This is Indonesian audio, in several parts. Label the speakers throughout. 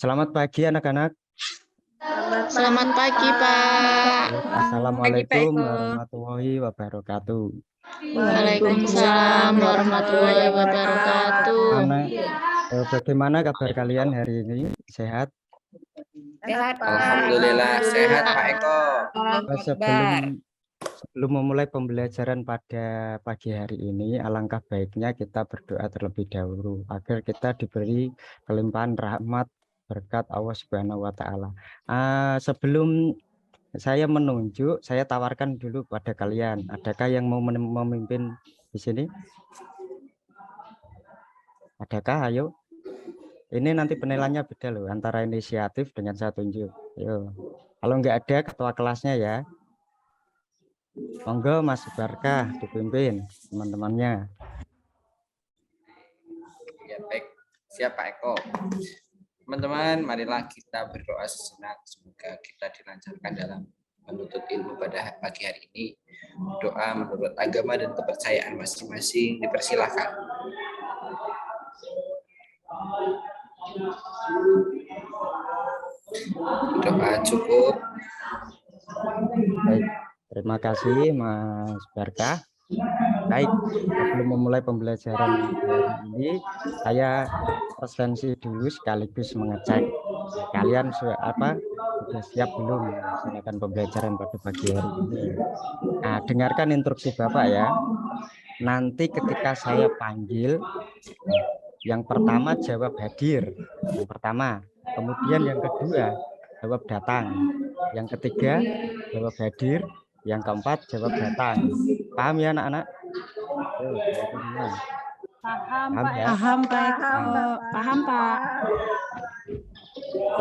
Speaker 1: Selamat pagi anak-anak.
Speaker 2: Selamat pagi, Pak.
Speaker 1: Assalamualaikum warahmatullahi wabarakatuh.
Speaker 2: Waalaikumsalam warahmatullahi wabarakatuh.
Speaker 1: Bagaimana kabar kalian hari ini? Sehat?
Speaker 2: Sehat, Pak.
Speaker 3: Alhamdulillah sehat, Pak Eko.
Speaker 1: Sebelum memulai pembelajaran pada pagi hari ini, alangkah baiknya kita berdoa terlebih dahulu agar kita diberi kelimpahan rahmat berkat Allah Subhanahu wa Ta'ala. Sebelum saya menunjuk, saya tawarkan dulu pada kalian. Adakah yang mau memimpin di sini? Adakah? Ayo. Ini nanti penilaiannya beda loh antara inisiatif dengan saya tunjuk. Ayo. Kalau nggak ada ketua kelasnya ya. Monggo Mas Barkah dipimpin teman-temannya.
Speaker 3: Ya baik, siap Pak Eko. Teman-teman, marilah kita berdoa sejenak. Semoga kita dilancarkan dalam menuntut ilmu pada pagi hari ini. Doa menurut agama dan kepercayaan masing-masing dipersilahkan. Doa cukup.
Speaker 1: Baik, terima kasih Mas Barkah. Baik, sebelum memulai pembelajaran hari ini, saya presensi dulu sekaligus mengecek kalian sudah siap belum melaksanakan pembelajaran pada pagi hari ini. Nah, dengarkan instruksi Bapak ya. Nanti ketika saya panggil, yang pertama jawab hadir, yang pertama. Kemudian yang kedua jawab datang. Yang ketiga jawab hadir. Yang keempat jawab datang. Paham ya anak-anak?
Speaker 2: Paham,
Speaker 1: Pak.
Speaker 2: Ya? Paham, Pak.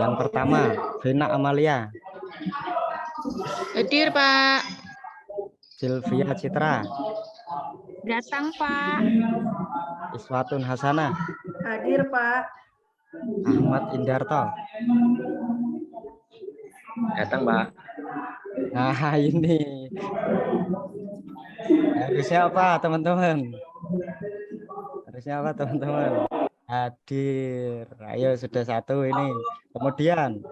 Speaker 1: Yang pertama, Vina Amalia.
Speaker 2: Hadir, Pak.
Speaker 1: Sylvia Citra.
Speaker 2: Datang, Pak.
Speaker 1: Iswatun Hasanah.
Speaker 4: Hadir, Pak.
Speaker 1: Ahmad Indarto.
Speaker 3: Datang, Pak.
Speaker 1: Nah, ini harusnya apa teman-teman? Harusnya apa teman-teman? Hadir. Ayo sudah satu ini. Kemudian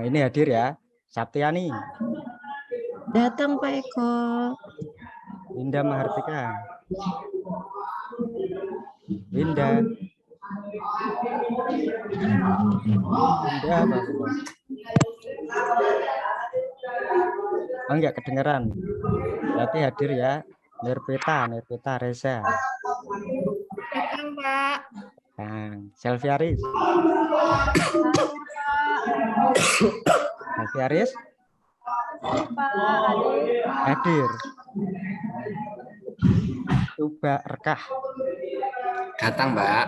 Speaker 1: ini hadir ya. Saptiani.
Speaker 5: Datang Pak Eko.
Speaker 1: Winda Mahartika. Winda. Winda apa? Enggak kedengeran. Berarti hadir ya. Nirpita Reza.
Speaker 2: Datang, Pak.
Speaker 1: Nah, Selviaris. Selviaris. Hadir. Coba rekah.
Speaker 3: Datang, Mbak.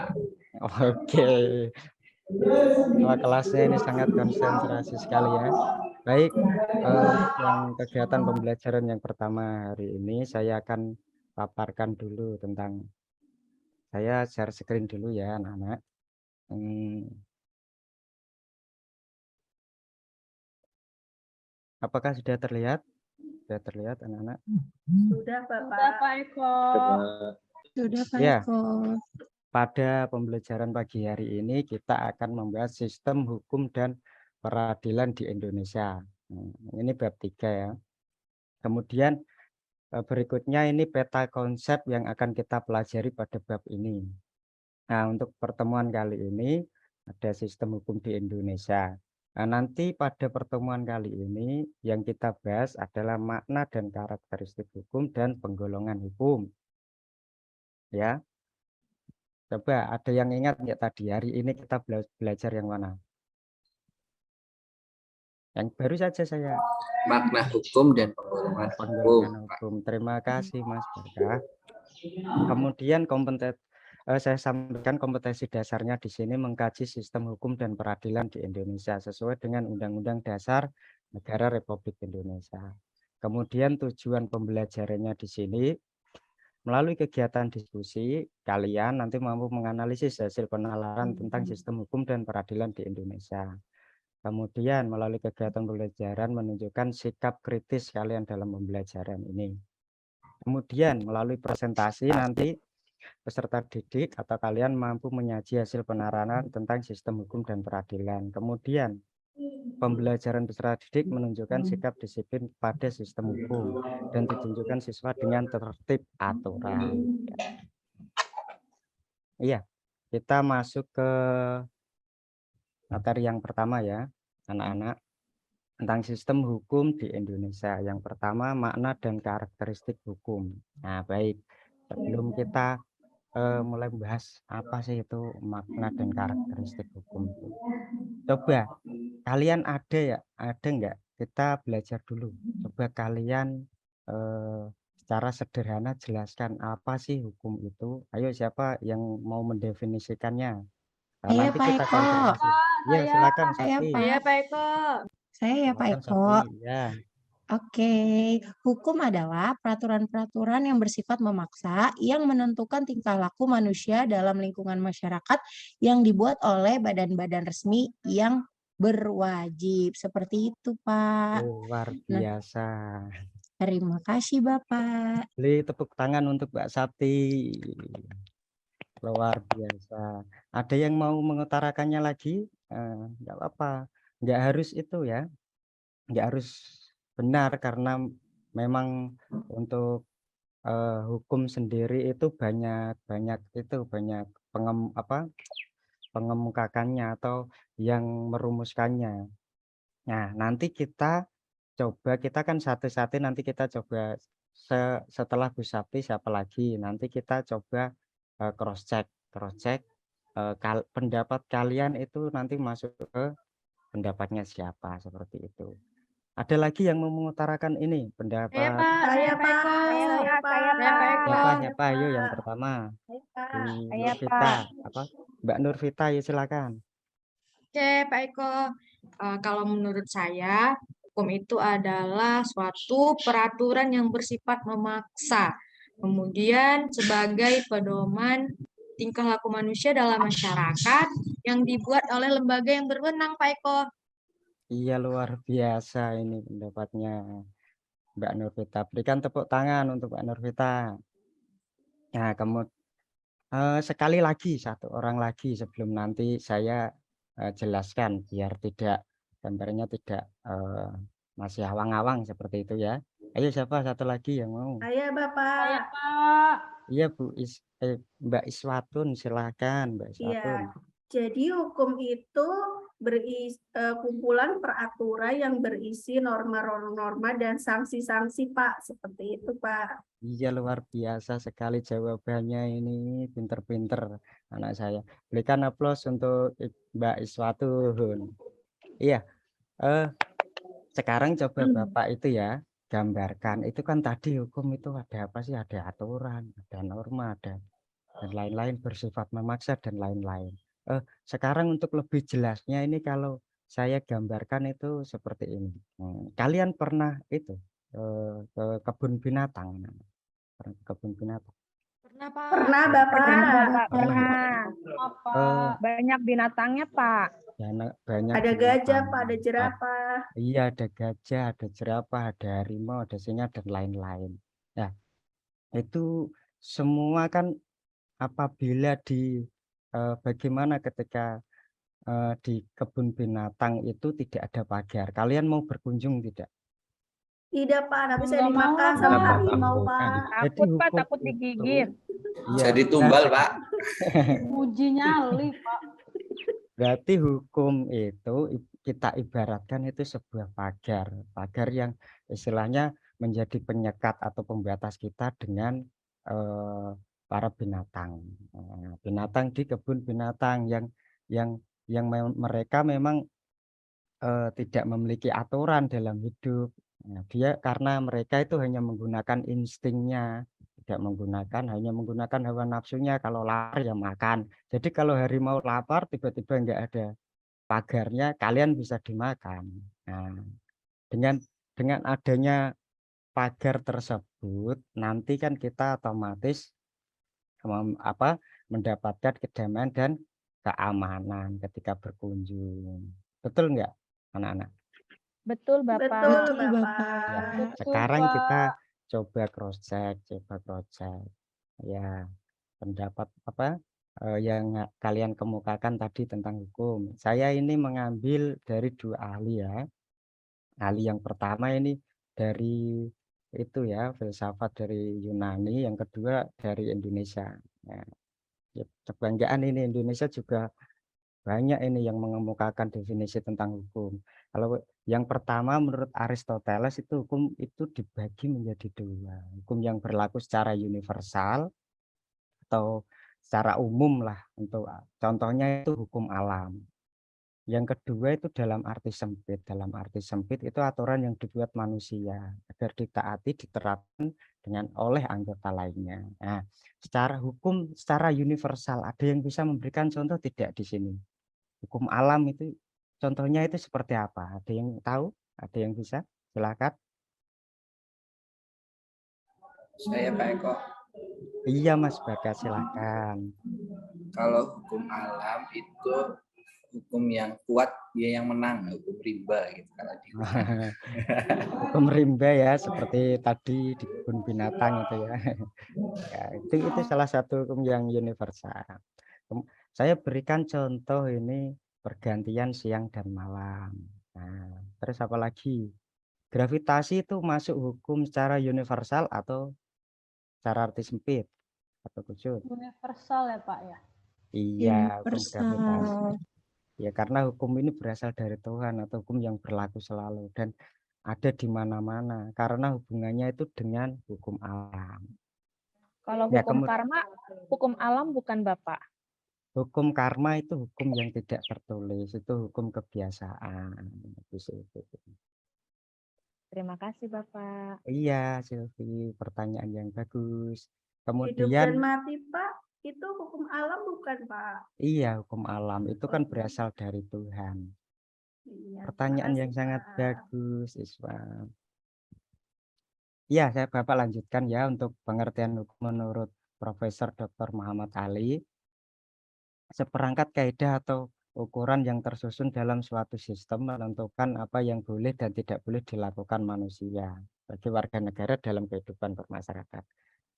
Speaker 1: Oke. Kelasnya ini sangat konsentrasi sekali ya. Baik, yang kegiatan pembelajaran yang pertama hari ini saya akan paparkan dulu tentang, saya share screen dulu ya anak-anak. Apakah sudah terlihat? Sudah terlihat anak-anak?
Speaker 4: Sudah, Pak
Speaker 2: Eko.
Speaker 5: Sudah Pak
Speaker 1: Ya.
Speaker 5: Eko.
Speaker 1: Pada pembelajaran pagi hari ini kita akan membahas sistem hukum dan peradilan di Indonesia. Ini bab 3 ya. Kemudian berikutnya ini peta konsep yang akan kita pelajari pada bab ini. Nah, untuk pertemuan kali ini ada sistem hukum di Indonesia. Nah, nanti pada pertemuan kali ini yang kita bahas adalah makna dan karakteristik hukum dan penggolongan hukum. Ya. Coba ada yang ingat nggak tadi hari ini kita belajar yang mana? Yang baru saja saya.
Speaker 3: Makna hukum dan penggolongan
Speaker 1: hukum. Terima kasih Mas Barkah. Kemudian saya sampaikan kompetensi dasarnya di sini mengkaji sistem hukum dan peradilan di Indonesia sesuai dengan Undang-Undang Dasar Negara Republik Indonesia. Kemudian tujuan pembelajarannya di sini melalui kegiatan diskusi, kalian nanti mampu menganalisis hasil penalaran tentang sistem hukum dan peradilan di Indonesia. Kemudian melalui kegiatan pembelajaran menunjukkan sikap kritis kalian dalam pembelajaran ini. Kemudian melalui presentasi nanti peserta didik atau kalian mampu menyaji hasil penerapan tentang sistem hukum dan peradilan. Kemudian pembelajaran peserta didik menunjukkan sikap disiplin pada sistem hukum dan ditunjukkan siswa dengan tertib aturan. Iya, kita masuk ke materi yang pertama ya, anak-anak, tentang sistem hukum di Indonesia. Yang pertama, makna dan karakteristik hukum. Nah, baik. Sebelum kita mulai membahas apa sih itu makna dan karakteristik hukum itu. Coba kalian ada enggak? Kita belajar dulu. Coba kalian secara sederhana jelaskan apa sih hukum itu. Ayo siapa yang mau mendefinisikannya? Nah,
Speaker 5: Saya
Speaker 1: nanti
Speaker 5: Pak
Speaker 1: kita
Speaker 5: Eko.
Speaker 1: konfirmasi. Ya, silakan
Speaker 5: Saya
Speaker 1: Safi.
Speaker 5: Pak.
Speaker 2: Pak Eko.
Speaker 5: Saya ya Pak
Speaker 1: Silakan
Speaker 5: Eko.
Speaker 1: Safi. Ya.
Speaker 5: Oke, hukum adalah peraturan-peraturan yang bersifat memaksa yang menentukan tingkah laku manusia dalam lingkungan masyarakat yang dibuat oleh badan-badan resmi yang berwajib. Seperti itu, Pak.
Speaker 1: Luar
Speaker 5: Nah,
Speaker 1: biasa.
Speaker 5: terima kasih, Bapak.
Speaker 1: Beli tepuk tangan untuk Mbak Sati. Luar biasa. Ada yang mau mengutarakannya lagi? Enggak apa-apa. Enggak harus itu ya. Enggak harus benar karena memang untuk hukum sendiri itu banyak pengemukakannya atau yang merumuskannya. Nah, nanti kita kan satu-satu nanti kita coba setelah Bu Sapti siapa lagi, nanti kita coba cross check pendapat kalian itu nanti masuk ke pendapatnya siapa, seperti itu. Ada lagi yang mau mengutarakan ini pendapat
Speaker 4: Saya Pak.
Speaker 1: siapa? Ayo yang pertama. Nurvita, Mbak Nurvita, ya silakan.
Speaker 2: Oke, Pak Eko. Kalau menurut saya, hukum itu adalah suatu peraturan yang bersifat memaksa. Kemudian sebagai pedoman tingkah laku manusia dalam masyarakat yang dibuat oleh lembaga yang berwenang, Pak Eko.
Speaker 1: Iya, luar biasa ini pendapatnya Mbak Nurvita. Berikan tepuk tangan untuk Mbak Nurvita. Nah, kemudian sekali lagi, satu orang lagi sebelum nanti saya jelaskan biar tidak gambarnya tidak masih awang-awang seperti itu ya. Ayo siapa satu lagi yang mau?
Speaker 4: Saya Bapak.
Speaker 2: Pak.
Speaker 1: Iya Mbak Iswatun, silakan Mbak Iswatun.
Speaker 4: Iya. Jadi hukum itu kumpulan peraturan yang berisi norma-norma dan sanksi-sanksi, Pak. Seperti itu, Pak.
Speaker 1: Iya, luar biasa sekali jawabannya ini, pinter-pinter anak saya. Berikan aplaus untuk Mbak Iswatun. Iya, sekarang coba Bapak itu ya gambarkan. Itu kan tadi hukum itu ada apa sih? Ada aturan, ada norma, ada dan lain-lain, bersifat memaksa dan lain-lain. Sekarang untuk lebih jelasnya ini kalau saya gambarkan itu seperti ini. Kalian pernah itu ke kebun binatang? Pernah ke kebun binatang?
Speaker 2: Pernah, Pak.
Speaker 4: Pernah, Bapak.
Speaker 2: Banyak binatangnya, Pak.
Speaker 1: Banyak
Speaker 4: Ada gajah, Pak, ada
Speaker 1: binatang.
Speaker 4: jerapah.
Speaker 1: Iya, ada gajah, ada jerapah, ada harimau, ada singa dan lain-lain. Nah, itu semua kan apabila bagaimana ketika di kebun binatang itu tidak ada pagar. Kalian mau berkunjung tidak?
Speaker 4: Tidak, Pak, tapi saya
Speaker 2: Nggak mau,
Speaker 4: dimakan
Speaker 2: Pak.
Speaker 4: sama harimau,
Speaker 1: Nah,
Speaker 4: Pak.
Speaker 1: jadi
Speaker 2: Takut, Pak,
Speaker 1: hukum
Speaker 2: takut
Speaker 1: itu-
Speaker 2: digigit.
Speaker 1: Iya,
Speaker 3: Jadi tumbal, Pak.
Speaker 2: Uji nyali, Pak.
Speaker 1: berarti hukum itu kita ibaratkan itu sebuah pagar yang istilahnya menjadi penyekat atau pembatas kita dengan para binatang. Binatang di kebun binatang yang mereka memang tidak memiliki aturan dalam hidup. Nah, karena mereka itu hanya menggunakan instingnya, hanya menggunakan hawa nafsunya. Kalau lapar ya makan. Jadi kalau harimau lapar tiba-tiba nggak ada pagarnya, kalian bisa dimakan. Nah, dengan adanya pagar tersebut, nanti kan kita otomatis mendapatkan kedamaian dan keamanan ketika berkunjung. Betul nggak, anak-anak?
Speaker 2: Betul, Bapak.
Speaker 4: Betul,
Speaker 5: Betul,
Speaker 4: Bapak.
Speaker 1: Ya,
Speaker 2: Betul,
Speaker 1: sekarang
Speaker 2: Pak.
Speaker 1: kita coba cross check. Ya, pendapat yang kalian kemukakan tadi tentang hukum. Saya ini mengambil dari 2 ahli ya. Ahli yang pertama ini dari itu ya, filsafat dari Yunani, yang kedua dari Indonesia. Nah, ya kebanggaan ini Indonesia juga banyak ini yang mengemukakan definisi tentang hukum. Kalau yang pertama menurut Aristoteles itu hukum itu dibagi menjadi 2. Hukum yang berlaku secara universal atau secara umum lah untuk contohnya itu hukum alam. Yang kedua itu dalam arti sempit. Dalam arti sempit itu aturan yang dibuat manusia agar ditaati, diterapkan oleh anggota lainnya. Nah, secara hukum, secara universal, ada yang bisa memberikan contoh tidak di sini? Hukum alam itu contohnya itu seperti apa? Ada yang tahu? Ada yang bisa? Silakan.
Speaker 3: Saya Pak Eko.
Speaker 1: Iya Mas Bagas, silakan.
Speaker 3: Kalau hukum alam itu hukum yang kuat dia yang menang, hukum rimba gitu kalau di
Speaker 1: Hukum rimba ya, seperti tadi di kebun binatang itu ya. Ya, itu salah satu hukum yang universal. Saya berikan contoh ini pergantian siang dan malam. Nah, terus apa lagi? Gravitasi itu masuk hukum secara universal atau secara arti sempit atau khusus?
Speaker 6: Universal ya Pak ya.
Speaker 1: Iya, hukum gravitasi.
Speaker 5: Universal.
Speaker 1: Ya, karena hukum ini berasal dari Tuhan atau hukum yang berlaku selalu dan ada di mana-mana karena hubungannya itu dengan hukum alam.
Speaker 6: Kalau
Speaker 1: Ya,
Speaker 6: hukum karma, hukum alam bukan Bapak.
Speaker 1: hukum karma itu hukum yang tidak tertulis, itu hukum kebiasaan.
Speaker 6: Terima kasih Bapak.
Speaker 1: Iya, Silvi, pertanyaan yang bagus.
Speaker 4: Hidup dan
Speaker 1: Kemudian,
Speaker 4: mati, Pak, itu hukum alam bukan, Pak?
Speaker 1: iya, hukum alam itu kan berasal dari Tuhan.
Speaker 4: Iya,
Speaker 1: Pertanyaan
Speaker 4: terima
Speaker 1: yang
Speaker 4: kasih,
Speaker 1: sangat
Speaker 4: Pak.
Speaker 1: bagus, Iswan. Ya, saya Bapak lanjutkan ya untuk pengertian hukum menurut Profesor Dr. Muhammad Ali. Seperangkat kaidah atau ukuran yang tersusun dalam suatu sistem menentukan apa yang boleh dan tidak boleh dilakukan manusia bagi warga negara dalam kehidupan bermasyarakat.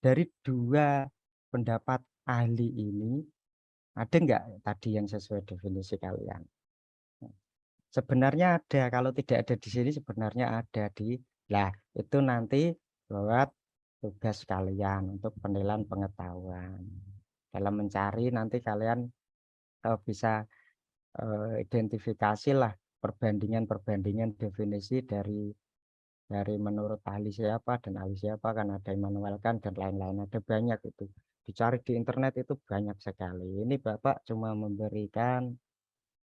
Speaker 1: Dari 2 pendapat ahli ini, ada nggak tadi yang sesuai definisi kalian? Sebenarnya ada, kalau tidak ada di sini sebenarnya ada di, itu nanti buat tugas kalian untuk penilaian pengetahuan. Dalam mencari nanti kalian bisa identifikasi lah perbandingan definisi dari menurut ahli siapa dan ahli siapa, kan ada Immanuel Kant dan lain-lain, ada banyak itu. Dicari di internet itu banyak sekali. Ini Bapak cuma memberikan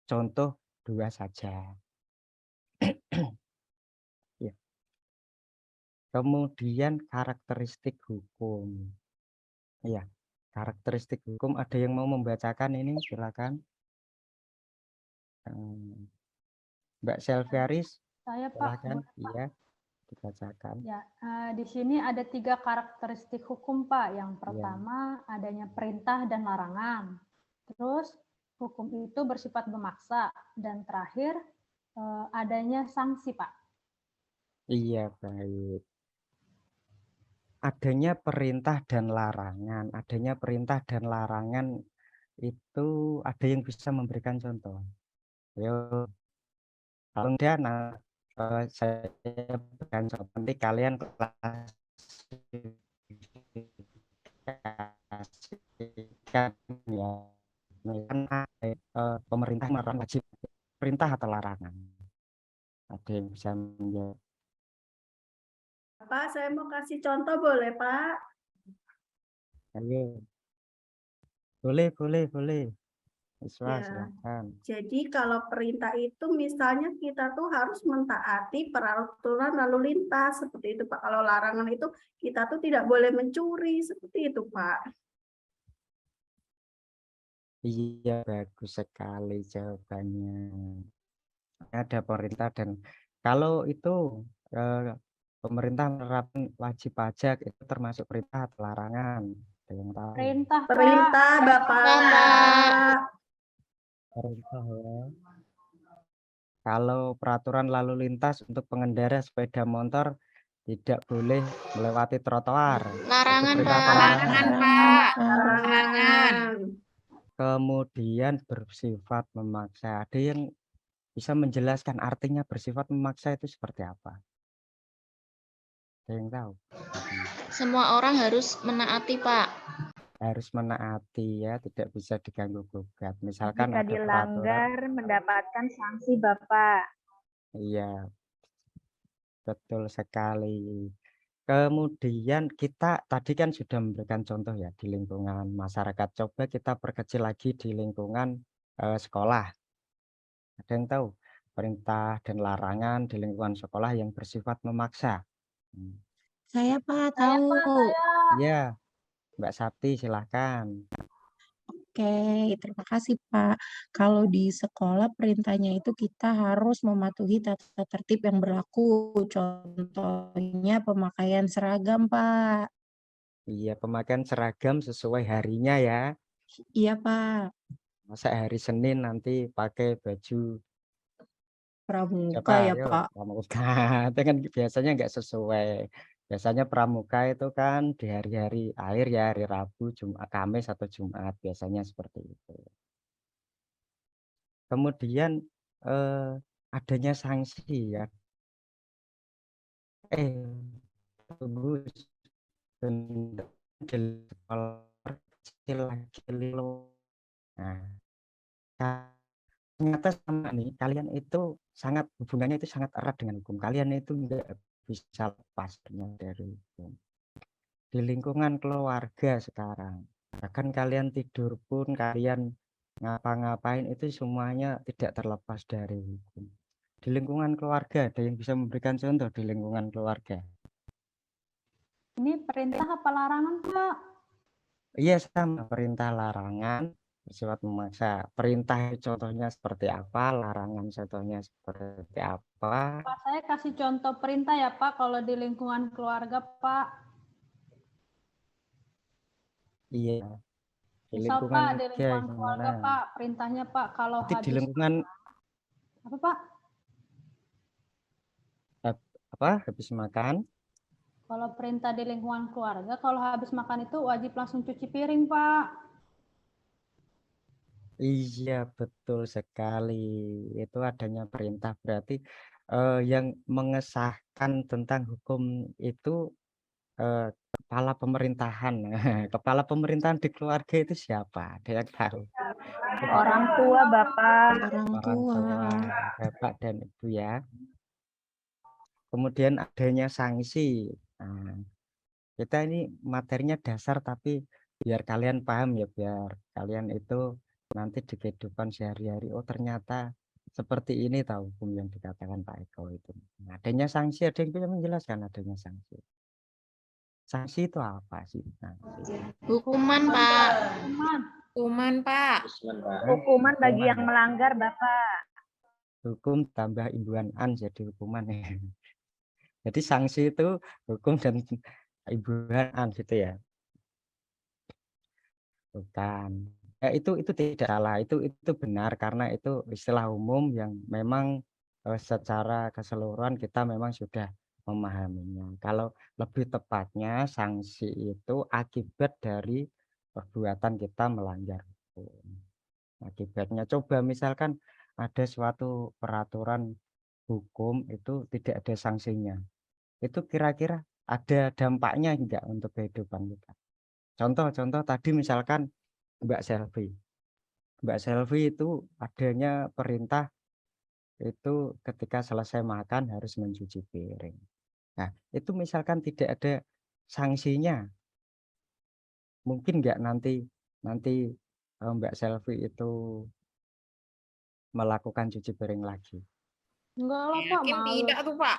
Speaker 1: contoh 2 saja. Ya. Kemudian karakteristik hukum. Ya, karakteristik hukum ada yang mau membacakan ini silakan. Mbak Selviaris,
Speaker 6: Saya Pak.
Speaker 1: silakan. Iya, dibacakan.
Speaker 6: Ya, di sini ada 3 karakteristik hukum Pak. Yang
Speaker 1: Iya.
Speaker 6: pertama adanya perintah dan larangan. Terus hukum itu bersifat memaksa dan terakhir adanya sanksi Pak.
Speaker 1: Iya, baik. Adanya perintah dan larangan. Adanya perintah dan larangan itu ada yang bisa memberikan contoh. Ayo, kalau enggak, saya berikan contoh. Nanti kalian klasifikasikan ya. Pemerintah melarang wajib perintah atau larangan. Ada yang bisa menjawab.
Speaker 4: Pak, saya mau kasih contoh boleh, Pak?
Speaker 1: Ayo. Boleh. Iswa,
Speaker 4: Ya.
Speaker 1: silakan.
Speaker 4: Jadi kalau perintah itu misalnya kita tuh harus mentaati peraturan lalu lintas seperti itu, Pak. Kalau larangan itu kita tuh tidak boleh mencuri seperti itu, Pak.
Speaker 1: Iya, bagus sekali jawabannya. Ada perintah dan kalau itu pemerintah menerapkan wajib pajak itu termasuk perintah atau larangan? Ada yang tahu?
Speaker 6: Perintah Pak.
Speaker 4: Perintah, Bapak.
Speaker 1: Perintah ya. Kalau peraturan lalu lintas untuk pengendara sepeda motor tidak boleh melewati trotoar.
Speaker 7: Larangan,
Speaker 1: Itu perintah
Speaker 7: Pak.
Speaker 1: apa larangan?
Speaker 2: Larangan, Pak.
Speaker 4: Larangan.
Speaker 2: Larangan.
Speaker 1: Kemudian bersifat memaksa. Ada yang bisa menjelaskan artinya bersifat memaksa itu seperti apa? Ada yang tahu?
Speaker 7: Semua orang harus menaati, Pak.
Speaker 1: Harus menaati ya, tidak bisa diganggu gugat. Misalkan
Speaker 8: Jika
Speaker 1: ada
Speaker 8: dilanggar
Speaker 1: peraturan,
Speaker 8: mendapatkan sanksi, Bapak.
Speaker 1: iya betul sekali. Kemudian kita tadi kan sudah memberikan contoh ya di lingkungan masyarakat. Coba kita perkecil lagi di lingkungan sekolah. Ada yang tahu perintah dan larangan di lingkungan sekolah yang bersifat memaksa? Hmm.
Speaker 5: Saya Pak
Speaker 6: Saya,
Speaker 5: tahu.
Speaker 6: Pak, saya.
Speaker 1: Iya, Mbak Sapti silahkan.
Speaker 5: Oke, terima kasih Pak. Kalau di sekolah perintahnya itu kita harus mematuhi tata tertib yang berlaku. Contohnya pemakaian seragam, Pak.
Speaker 1: Iya, pemakaian seragam sesuai harinya ya.
Speaker 5: Iya, Pak.
Speaker 1: Masa hari Senin nanti pakai baju
Speaker 5: Pramuka
Speaker 1: siapa?
Speaker 5: ya,
Speaker 1: Ayo,
Speaker 5: Pak.
Speaker 1: pramuka. Itu kan biasanya nggak sesuai. Biasanya pramuka itu kan di hari-hari akhir ya, hari Rabu, Jumat, Kamis atau Jumat. Biasanya seperti itu. Kemudian adanya sanksi ya. Tunggu sebentar. Di sekolah kecil lagi lo. Nah, ternyata sama nih, kalian itu sangat hubungannya itu sangat erat dengan hukum. Kalian itu nggak bisa lepas dari hukum. Di lingkungan keluarga sekarang, bahkan kalian tidur pun, kalian ngapa-ngapain itu semuanya tidak terlepas dari hukum. Di lingkungan keluarga, ada yang bisa memberikan contoh di lingkungan keluarga?
Speaker 6: Ini perintah apa larangan, Pak?
Speaker 1: Iya, sama perintah larangan bersifat memaksa. Perintah contohnya seperti apa, larangan contohnya seperti apa.
Speaker 6: Pak, saya kasih contoh perintah ya, Pak, kalau di lingkungan keluarga, Pak.
Speaker 1: Iya, di
Speaker 6: Misal,
Speaker 1: lingkungan
Speaker 6: Pak, di
Speaker 1: aja
Speaker 6: lingkungan
Speaker 1: gimana?
Speaker 6: keluarga, Pak, perintahnya, Pak, kalau
Speaker 1: Nanti di
Speaker 6: habis
Speaker 1: lingkungan
Speaker 6: apa, Pak?
Speaker 1: habis makan.
Speaker 6: Kalau perintah di lingkungan keluarga, kalau habis makan itu wajib langsung cuci piring, Pak.
Speaker 1: Iya, betul sekali. Itu adanya perintah berarti yang mengesahkan tentang hukum itu kepala pemerintahan. Kepala pemerintahan di keluarga itu siapa? Ada yang tahu?
Speaker 8: Orang tua, Bapak.
Speaker 5: Orang
Speaker 1: Orang
Speaker 5: tua.
Speaker 1: tua, bapak dan ibu ya. Kemudian adanya sanksi. Nah, kita ini materinya dasar tapi biar kalian paham ya, biar kalian itu nanti di kehidupan sehari-hari, oh ternyata seperti ini tahu hukum yang dikatakan Pak Eko itu. Nah, adanya sanksi, ada yang bisa menjelaskan adanya sanksi. Sanksi itu apa sih? Sanksi.
Speaker 7: Hukuman, Pak.
Speaker 2: Hukuman, Pak.
Speaker 8: Hukuman bagi yang melanggar, Bapak.
Speaker 1: Hukum tambah imbuhan jadi hukuman ya. Jadi sanksi itu hukum dan imbuhan gitu ya. Bukan. Itu tidak salah, itu benar karena itu istilah umum yang memang secara keseluruhan kita memang sudah memahaminya. Kalau lebih tepatnya sanksi itu akibat dari perbuatan kita melanggar hukum. Akibatnya coba misalkan ada suatu peraturan hukum itu tidak ada sanksinya. Itu kira-kira ada dampaknya enggak untuk kehidupan kita? Contoh tadi misalkan Mbak Selvi itu adanya perintah itu ketika selesai makan harus mencuci piring. Nah, itu misalkan tidak ada sanksinya, mungkin nggak nanti Mbak Selvi itu melakukan cuci piring lagi?
Speaker 6: Enggak lah, Pak,
Speaker 2: Yakin
Speaker 6: malu.
Speaker 2: tidak tuh, Pak.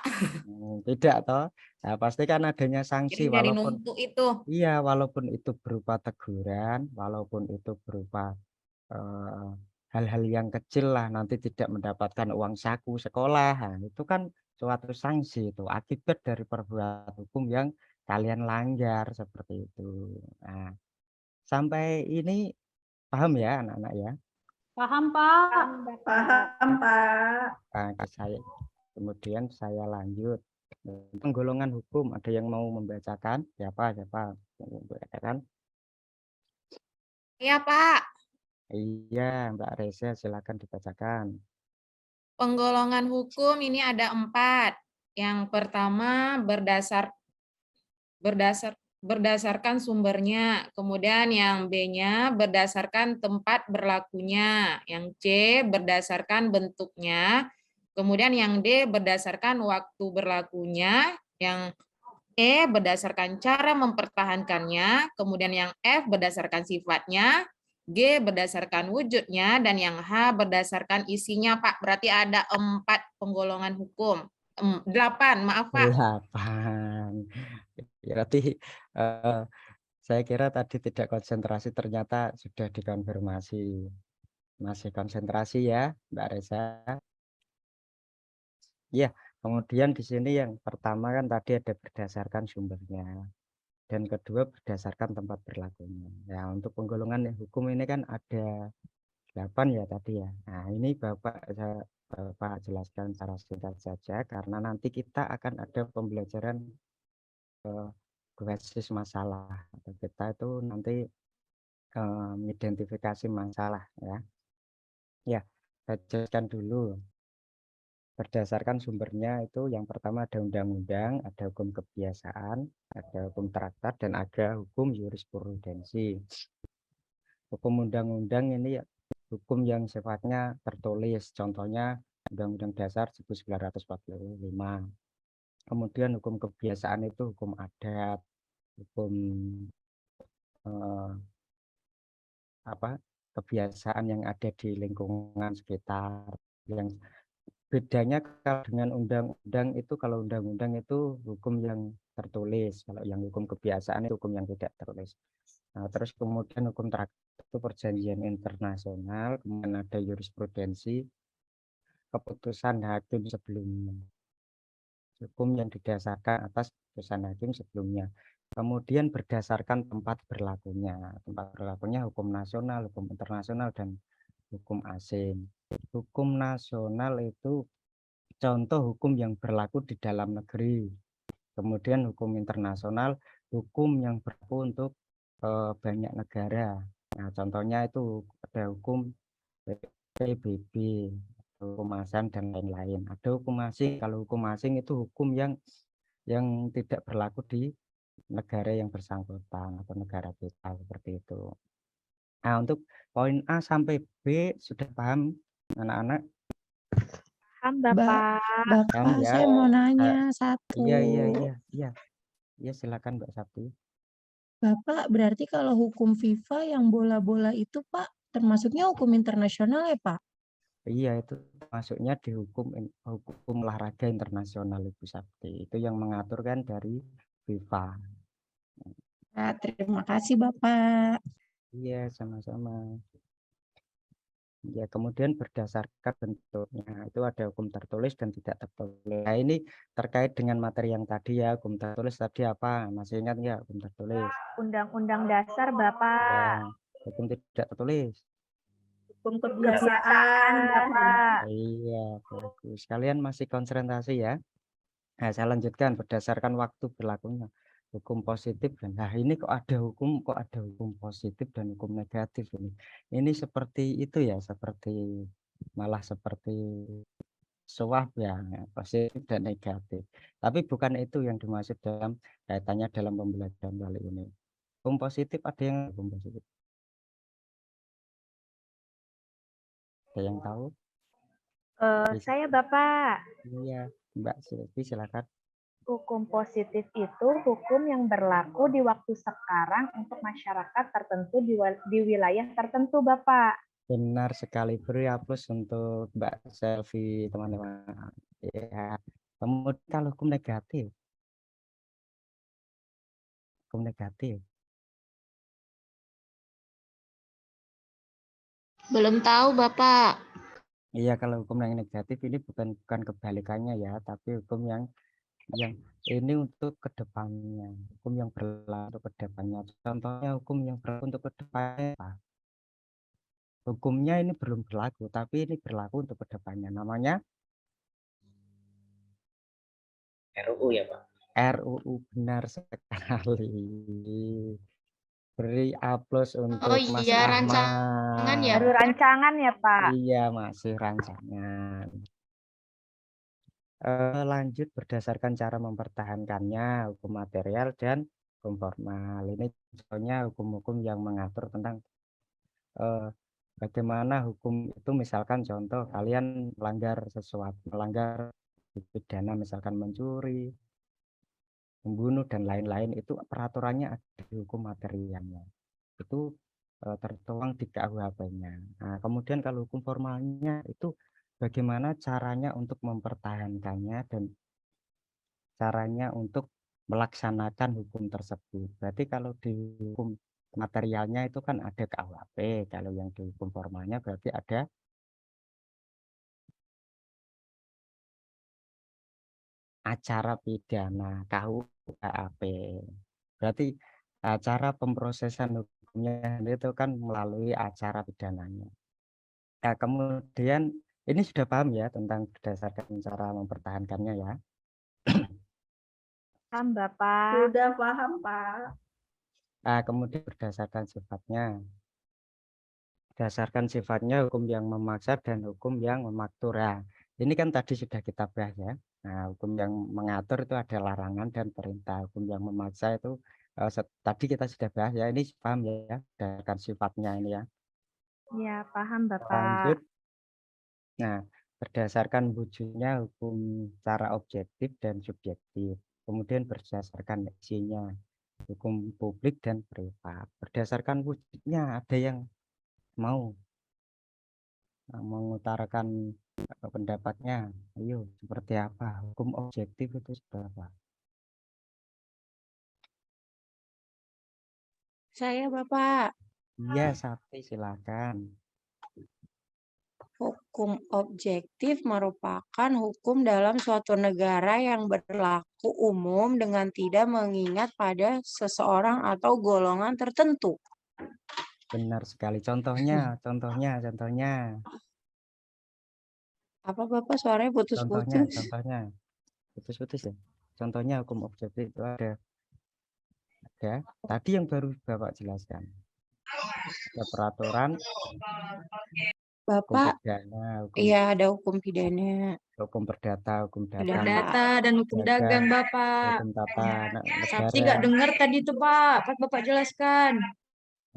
Speaker 1: Tidak toh. Nah, pasti kan adanya sanksi
Speaker 2: Jadi dari
Speaker 1: walaupun
Speaker 2: numpuk itu.
Speaker 1: iya, walaupun itu berupa teguran, walaupun itu berupa hal-hal yang kecil lah, nanti tidak mendapatkan uang saku sekolah. Nah, itu kan suatu sanksi itu akibat dari perbuatan hukum yang kalian langgar seperti itu. Nah, sampai ini paham ya anak-anak ya?
Speaker 6: Paham, Pak?
Speaker 4: Paham, Pak.
Speaker 1: Nah, kemudian saya lanjut. Penggolongan hukum, ada yang mau membacakan? Siapa? Yang membacakan?
Speaker 7: Iya, Pak.
Speaker 1: Iya, Mbak Reza, silakan dibacakan.
Speaker 7: Penggolongan hukum ini ada 4. Yang pertama berdasarkan sumbernya, kemudian yang B-nya berdasarkan tempat berlakunya, yang C berdasarkan bentuknya, kemudian yang D berdasarkan waktu berlakunya, yang E berdasarkan cara mempertahankannya, kemudian yang F berdasarkan sifatnya, G berdasarkan wujudnya, dan yang H berdasarkan isinya, Pak. Berarti ada 4 penggolongan hukum. 8, maaf, Pak.
Speaker 1: 8. Berarti saya kira tadi tidak konsentrasi, ternyata sudah dikonfirmasi. Masih konsentrasi ya, Mbak Reza. Ya, kemudian di sini yang pertama kan tadi ada berdasarkan sumbernya. Dan kedua berdasarkan tempat berlakunya. Ya, untuk penggolongan hukum ini kan ada 8 ya tadi ya. Nah, ini Bapak jelaskan secara singkat saja karena nanti kita akan ada pembelajaran basis masalah. Atau kita itu nanti mengidentifikasi masalah ya. Ya, saya jelaskan dulu. Berdasarkan sumbernya itu yang pertama ada undang-undang, ada hukum kebiasaan, ada hukum traktat, dan ada hukum jurisprudensi. Hukum undang-undang ini hukum yang sifatnya tertulis, contohnya Undang-Undang Dasar 1945. Kemudian hukum kebiasaan itu hukum adat, hukum kebiasaan yang ada di lingkungan sekitar. Yang bedanya kalau dengan undang-undang itu, kalau undang-undang itu hukum yang tertulis, kalau yang hukum kebiasaan itu hukum yang tidak tertulis. Nah, terus kemudian hukum traktat itu perjanjian internasional, kemudian ada jurisprudensi, keputusan hakim sebelumnya, hukum yang didasarkan atas putusan hakim sebelumnya. Kemudian berdasarkan tempat berlakunya hukum nasional, hukum internasional, dan hukum asing. Hukum nasional itu contoh hukum yang berlaku di dalam negeri. Kemudian hukum internasional, hukum yang berlaku untuk banyak negara. Nah, contohnya itu ada hukum PBB, hukum ASEAN, dan lain-lain. Ada hukum asing. Kalau hukum asing itu hukum yang tidak berlaku di negara yang bersangkutan atau negara kita, seperti itu. Nah, untuk poin A sampai B sudah paham anak-anak?
Speaker 8: Paham, Bapak.
Speaker 5: Bapak,
Speaker 1: ya.
Speaker 5: saya mau nanya satu.
Speaker 1: Iya, silakan Mbak Sabti.
Speaker 5: Bapak, berarti kalau hukum FIFA yang bola-bola itu, Pak, termasuknya hukum internasional ya, Pak?
Speaker 1: Iya, itu masuknya di hukum olahraga internasional, Ibu Sabti. Itu yang mengatur kan dari FIFA.
Speaker 5: Nah, terima kasih, Bapak.
Speaker 1: Iya, sama-sama. Ya, kemudian berdasarkan bentuknya itu ada hukum tertulis dan tidak tertulis. Nah, ini terkait dengan materi yang tadi ya, hukum tertulis tadi apa? Masih ingat nggak hukum tertulis?
Speaker 8: Undang-Undang Dasar, Bapak.
Speaker 1: Ya, hukum tidak tertulis.
Speaker 4: Hukum kebiasaan,
Speaker 8: Bapak.
Speaker 1: Iya, bagus. Kalian masih konsentrasi ya. Nah, saya lanjutkan berdasarkan waktu berlakunya. Hukum positif dan nah ini kok ada hukum positif dan hukum negatif ini. Ini seperti itu ya, malah seperti swab ya, positif dan negatif. Tapi bukan itu yang dimaksud dalam kaitannya dalam pembelajaran kali ini. Hukum positif ada yang hukum positif? Ada yang tahu?
Speaker 8: Saya, Bapak.
Speaker 1: Iya, Mbak Silvi, silakan.
Speaker 8: Hukum positif itu hukum yang berlaku di waktu sekarang untuk masyarakat tertentu di wilayah tertentu, Bapak.
Speaker 1: Benar sekali, beri aplaus untuk Mbak Selvi, teman-teman. Ya, kemudian kalau hukum negatif,
Speaker 7: Belum tahu, Bapak.
Speaker 1: iya, kalau hukum yang negatif ini bukan kebalikannya ya, tapi hukum yang ini untuk kedepannya, hukum yang berlaku untuk kedepannya. Contohnya hukum yang berlaku untuk kedepannya, hukumnya ini belum berlaku, tapi ini berlaku untuk kedepannya. Namanya
Speaker 3: RUU ya Pak?
Speaker 1: RUU, benar sekali. Beri aplaus
Speaker 2: Oh
Speaker 1: untuk Mas
Speaker 2: iya, rancangan ya.
Speaker 8: Baru
Speaker 1: Ahmad.
Speaker 8: rancangan ya, Pak?
Speaker 1: Iya, masih rancangan. Lanjut berdasarkan cara mempertahankannya, hukum material dan hukum formal. Ini contohnya hukum-hukum yang mengatur tentang bagaimana hukum itu, misalkan contoh kalian melanggar sesuatu, melanggar pidana, misalkan mencuri, membunuh dan lain-lain, itu peraturannya ada di hukum materialnya. Itu tertuang di KUHP-nya. Nah, kemudian kalau hukum formalnya itu bagaimana caranya untuk mempertahankannya dan caranya untuk melaksanakan hukum tersebut. Berarti kalau di hukum materialnya itu kan ada KUHP, kalau yang di hukum formalnya berarti ada acara pidana, KUHP. Berarti cara pemrosesan hukumnya itu kan melalui acara pidananya. Nah, kemudian ini sudah paham ya tentang berdasarkan cara mempertahankannya ya.
Speaker 8: Paham, Bapak.
Speaker 4: Sudah paham, Pak.
Speaker 1: Nah, kemudian berdasarkan sifatnya hukum yang memaksa dan hukum yang memaktur. Nah, ini kan tadi sudah kita bahas ya. Nah, hukum yang mengatur itu ada larangan dan perintah. Hukum yang memaksa itu tadi kita sudah bahas ya. Ini paham ya berdasarkan sifatnya ini ya.
Speaker 8: Ya, paham, Bapak.
Speaker 1: Lanjut. Nah, berdasarkan wujudnya hukum secara objektif dan subjektif. Kemudian berdasarkan isinya hukum publik dan privat. Berdasarkan wujudnya ada yang mau mengutarakan pendapatnya. Ayo, seperti apa? Hukum objektif itu seperti apa?
Speaker 5: Saya, Bapak.
Speaker 1: Iya, Sakti, silakan.
Speaker 5: Hukum objektif merupakan hukum dalam suatu negara yang berlaku umum dengan tidak mengingat pada seseorang atau golongan tertentu.
Speaker 1: Benar sekali. Contohnya.
Speaker 5: Apa Bapak suaranya putus-putus?
Speaker 1: Contohnya. Putus-putus ya. Contohnya hukum objektif itu ada. Tadi yang baru Bapak jelaskan. Ada peraturan, hukum
Speaker 5: Bapak,
Speaker 1: pidana,
Speaker 5: iya ada hukum pidana,
Speaker 1: hukum perdata, hukum dagang,
Speaker 2: Perdata dan hukum dagang, Bapak.
Speaker 1: hukum tata
Speaker 2: Sakti nggak
Speaker 1: negara.
Speaker 2: dengar tadi tuh, Pak. Pas Bapak jelaskan.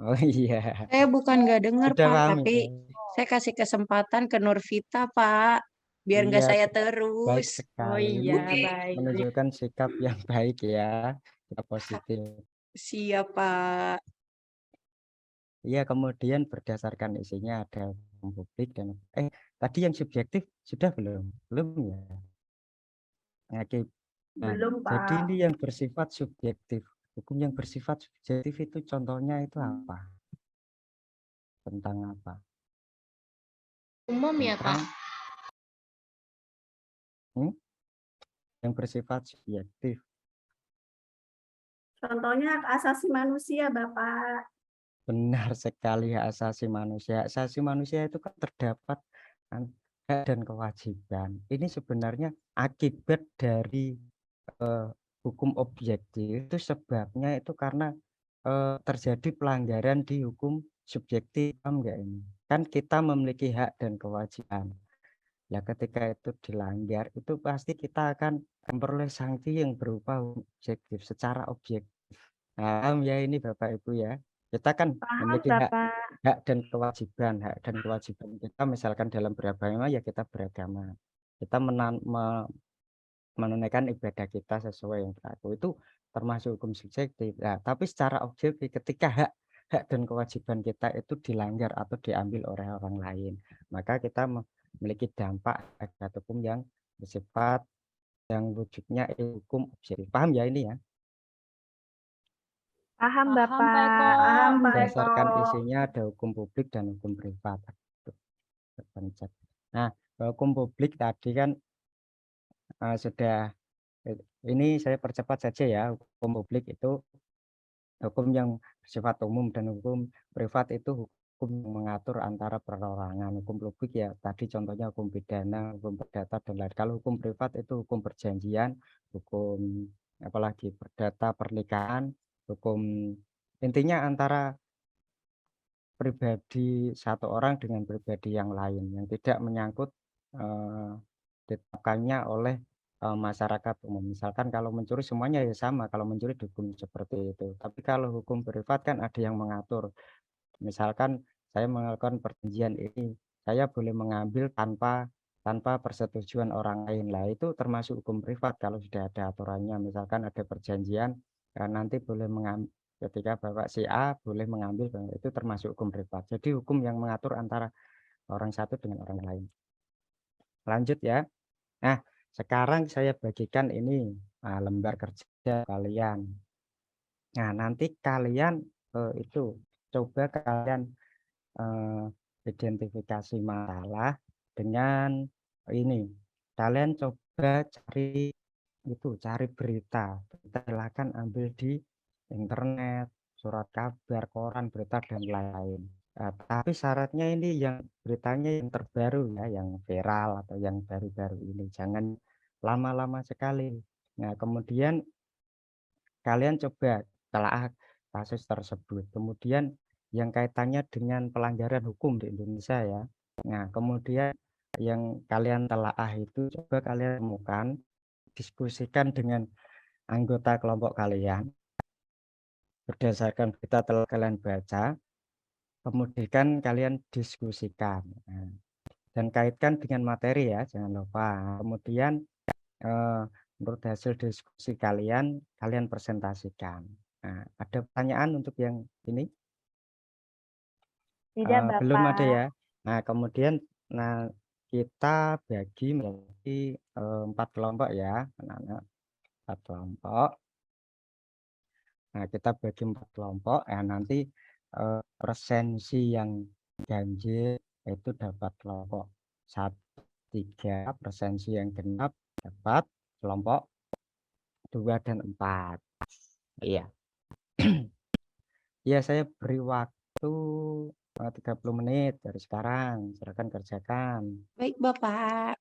Speaker 1: Oh iya,
Speaker 5: saya bukan nggak dengar
Speaker 1: sudah
Speaker 5: Pak,
Speaker 1: paham
Speaker 5: tapi
Speaker 1: itu.
Speaker 5: saya kasih kesempatan ke Nurvita Pak, biar nggak
Speaker 1: Iya,
Speaker 5: saya
Speaker 1: baik
Speaker 5: terus.
Speaker 2: Oh
Speaker 1: sekali.
Speaker 2: iya,
Speaker 1: Ini
Speaker 2: baik.
Speaker 1: menunjukkan sikap yang baik ya, sikap positif.
Speaker 5: Siap Pak.
Speaker 1: Iya, kemudian berdasarkan isinya ada hukum publik dan tadi yang subjektif sudah belum? Belum ya. Oke. Nah,
Speaker 4: Belum,
Speaker 1: jadi
Speaker 4: Pak.
Speaker 1: ini yang bersifat subjektif. Hukum yang bersifat subjektif itu contohnya itu apa? Tentang apa?
Speaker 2: Umum ya, Pak.
Speaker 1: Yang bersifat subjektif.
Speaker 4: Contohnya hak asasi manusia, Bapak.
Speaker 1: Benar sekali, hak asasi manusia. Hak asasi manusia itu kan terdapat hak dan kewajiban. Ini sebenarnya akibat dari hukum objektif itu, sebabnya itu karena terjadi pelanggaran di hukum subjektif. Paham nggak ini? Kan kita memiliki hak dan kewajiban. Nah, ketika itu dilanggar, itu pasti kita akan memperoleh sanksi yang berupa objektif, secara objektif. Paham ya ini Bapak Ibu ya? Kita kan
Speaker 8: Paham,
Speaker 1: memiliki
Speaker 8: Bapak.
Speaker 1: hak dan kewajiban kita, misalkan dalam beragama ya kita beragama. Kita menunaikan ibadah kita sesuai yang berlaku. Itu termasuk hukum subjektif. Nah, tapi secara objektif ketika hak dan kewajiban kita itu dilanggar atau diambil oleh orang lain, maka kita memiliki dampak akibat hukum yang bersifat yang wujudnya hukum objektif. Paham ya ini ya?
Speaker 8: Paham,
Speaker 6: Paham,
Speaker 8: Bapak.
Speaker 6: Pak Eko.
Speaker 4: Paham, Pak
Speaker 1: Berdasarkan
Speaker 4: Eko.
Speaker 1: isinya ada hukum publik dan hukum privat. Terpencet. Nah, hukum publik tadi kan sudah, ini saya percepat saja ya. Hukum publik itu hukum yang bersifat umum dan hukum privat itu hukum yang mengatur antara perorangan. Hukum publik ya tadi contohnya hukum pidana, hukum perdata dan lain. Kalau hukum privat itu hukum perjanjian, hukum apalagi perdata pernikahan, hukum intinya antara pribadi satu orang dengan pribadi yang lain yang tidak menyangkut ditetapkannya oleh masyarakat umum. Misalkan kalau mencuri semuanya ya sama, kalau mencuri dihukum seperti itu. Tapi kalau hukum privat kan ada yang mengatur. Misalkan saya melakukan perjanjian ini, saya boleh mengambil tanpa persetujuan orang lain. Lah itu termasuk hukum privat kalau sudah ada aturannya. Misalkan ada perjanjian, nanti boleh mengambil ketika Bapak si A boleh mengambil, itu termasuk hukum privat. Jadi hukum yang mengatur antara orang satu dengan orang lain. Lanjut ya. Nah, sekarang saya bagikan ini lembar kerja kalian. Nah, nanti kalian itu coba kalian identifikasi masalah dengan ini. Kalian coba cari berita. Silakan ambil di internet, surat kabar, koran, berita dan lain-lain. Tapi syaratnya ini yang beritanya yang terbaru ya, yang viral atau yang baru-baru ini. Jangan lama-lama sekali. Nah, kemudian kalian coba telaah kasus tersebut. Kemudian yang kaitannya dengan pelanggaran hukum di Indonesia ya. Nah, kemudian yang kalian telaah itu coba kalian temukan, diskusikan dengan anggota kelompok kalian berdasarkan berita telah kalian baca, kemudian kalian diskusikan dan kaitkan dengan materi ya, jangan lupa. Kemudian menurut hasil diskusi kalian presentasikan. Nah, ada pertanyaan untuk yang ini?
Speaker 8: Tidak, Bapak.
Speaker 1: Belum ada ya. Nah, kemudian kita bagi menjadi 4 kelompok ya, anak-anak. 4 kelompok. Nah, kita bagi 4 kelompok. Nanti presensi yang ganjil itu dapat kelompok 1, 3, presensi yang genap dapat kelompok 2 dan 4. Iya. Ya, saya beri waktu 30 menit dari sekarang. Silakan kerjakan.
Speaker 5: Baik, Bapak.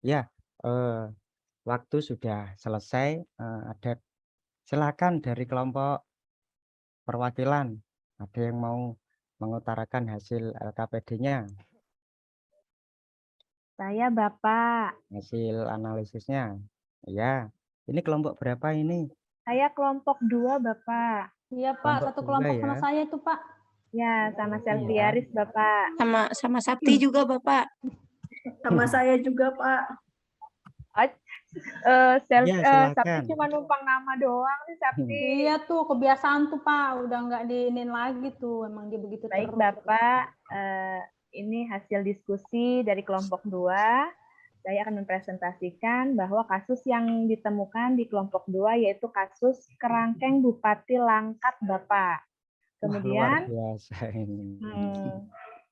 Speaker 1: Ya, waktu sudah selesai. Ada silakan dari kelompok perwakilan. Ada yang mau mengutarakan hasil LKPD-nya?
Speaker 8: Saya, Bapak.
Speaker 1: Hasil analisisnya. Ya. Ini kelompok berapa ini?
Speaker 8: Saya kelompok 2, Bapak.
Speaker 6: Iya, Pak. Satu kelompok
Speaker 1: ya.
Speaker 6: sama saya itu, Pak.
Speaker 8: Ya, sama Selviaris, Bapak.
Speaker 5: Sama Sapti juga, Bapak.
Speaker 4: Sama saya juga, Pak.
Speaker 8: Sapti cuma numpang nama doang nih, Sapti.
Speaker 6: Iya tuh, kebiasaan tuh, Pak. Udah nggak diinin lagi tuh. Emang dia begitu
Speaker 8: Baik,
Speaker 6: terus.
Speaker 8: Bapak. Ini hasil diskusi dari kelompok 2. Saya akan mempresentasikan bahwa kasus yang ditemukan di kelompok 2 yaitu kasus kerangkeng Bupati Langkat, Bapak. Kemudian,
Speaker 1: luar biasa ini.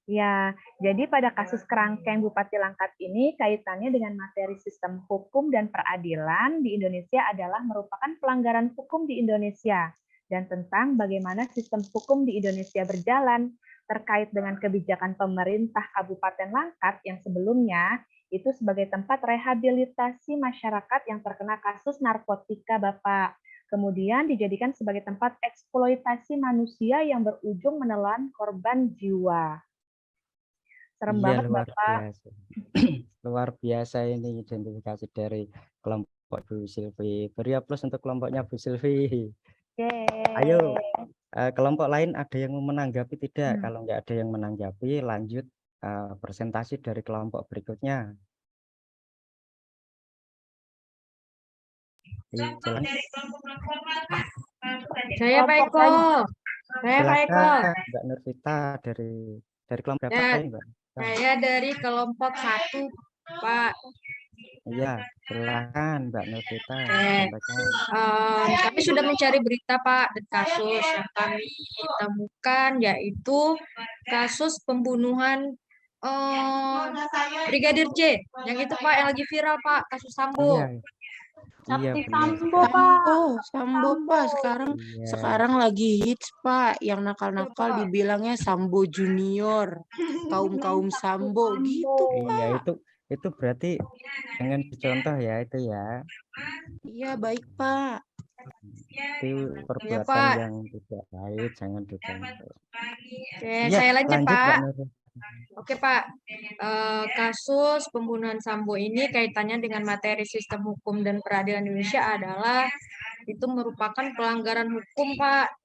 Speaker 8: Ya, jadi pada kasus kerangkeng Bupati Langkat ini kaitannya dengan materi sistem hukum dan peradilan di Indonesia adalah merupakan pelanggaran hukum di Indonesia dan tentang bagaimana sistem hukum di Indonesia berjalan terkait dengan kebijakan pemerintah Kabupaten Langkat yang sebelumnya itu sebagai tempat rehabilitasi masyarakat yang terkena kasus narkotika, Bapak. Kemudian dijadikan sebagai tempat eksploitasi manusia yang berujung menelan korban jiwa. Serem banget,
Speaker 1: luar
Speaker 8: Bapak.
Speaker 1: Biasa. Luar biasa ini identifikasi dari kelompok Bu Silvi. Beri aplaus untuk kelompoknya Bu Silvi. Ayo, kelompok lain ada yang mau menanggapi tidak? Kalau nggak ada yang menanggapi, lanjut presentasi dari kelompok berikutnya.
Speaker 2: Saya Pak Eko. Saya Pak Eko.
Speaker 1: Mbak Nurvita dari kelompok berapa ini, Mbak?
Speaker 2: Saya dari kelompok 1, Pak.
Speaker 1: Iya, silakan Mbak Nurvita.
Speaker 2: Kami sudah mencari berita, Pak, dan kasus yang kami temukan yaitu kasus pembunuhan Brigadir J, yang itu Pak yang lagi viral, Pak, kasus Sambo.
Speaker 1: Iya
Speaker 6: Sakti
Speaker 1: benar
Speaker 6: Sambo,
Speaker 1: sekali.
Speaker 6: Pak.
Speaker 5: Sambo Pak,
Speaker 1: Iya.
Speaker 5: sekarang lagi hits Pak, yang nakal-nakal
Speaker 2: Pak.
Speaker 5: dibilangnya Sambo Junior, kaum Sambo gitu
Speaker 1: Iya
Speaker 5: Pak.
Speaker 1: itu berarti jangan dicontoh ya itu ya.
Speaker 5: Iya baik Pak.
Speaker 1: Itu
Speaker 2: Ya
Speaker 1: perbuatan
Speaker 2: Pak.
Speaker 1: yang tidak baik, jangan dicontoh.
Speaker 2: Oke,
Speaker 1: Iya,
Speaker 2: saya lanjut
Speaker 1: lanjut
Speaker 2: Pak.
Speaker 1: Mbak Nurul.
Speaker 2: Oke Pak, kasus pembunuhan Sambo ini kaitannya dengan materi sistem hukum dan peradilan Indonesia adalah itu merupakan pelanggaran hukum Pak.